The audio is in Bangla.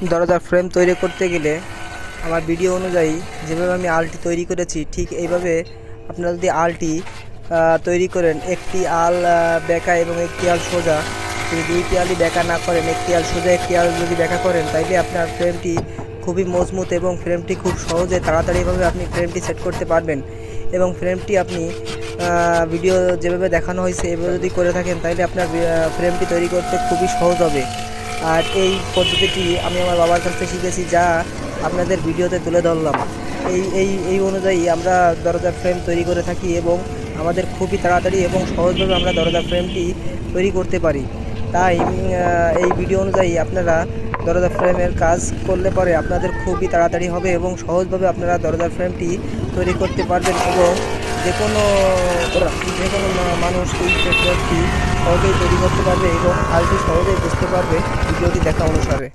দরজার ফ্রেম তৈরি করতে গেলে আমার ভিডিও অনুযায়ী যেভাবে আমি আলটি তৈরি করেছি ঠিক এইভাবে আপনারা যদি আলটি তৈরি করেন, একটি আল বেঁকা এবং একটি আল সোজা, যদি দুইটি আলই বেঁকা না করেন, একটি আল সোজা একটি আল যদি বেঁকা করেন, তাইলে আপনার ফ্রেমটি খুবই মজবুত এবং ফ্রেমটি খুব সহজে তাড়াতাড়িভাবে আপনি ফ্রেমটি সেট করতে পারবেন। এবং ফ্রেমটি আপনি ভিডিও যেভাবে দেখানো হয়েছে এভাবে যদি করে থাকেন তাহলে আপনার ফ্রেমটি তৈরি করতে খুবই সহজ হবে। আর এই পদ্ধতিটি আমি আমার বাবার কাছ থেকে শিখেছি, যা আপনাদের ভিডিওতে তুলে ধরলাম। এই অনুযায়ী আমরা দরজার ফ্রেম তৈরি করে থাকি এবং আমাদের খুবই তাড়াতাড়ি এবং সহজভাবে আমরা দরজার ফ্রেমটি তৈরি করতে পারি। তাই এই ভিডিও অনুযায়ী আপনারা দরজার ফ্রেমের কাজ করলে পরে আপনাদের খুবই তাড়াতাড়ি হবে এবং সহজভাবে আপনারা দরজার ফ্রেমটি তৈরি করতে পারবেন এবং যে কোনো মানুষ এই ফ্রেমটি সহজেই তৈরি করতে পারবে এবং আলটি সহজেই বুঝতে পারবে ভিডিওটি দেখা অনুসারে।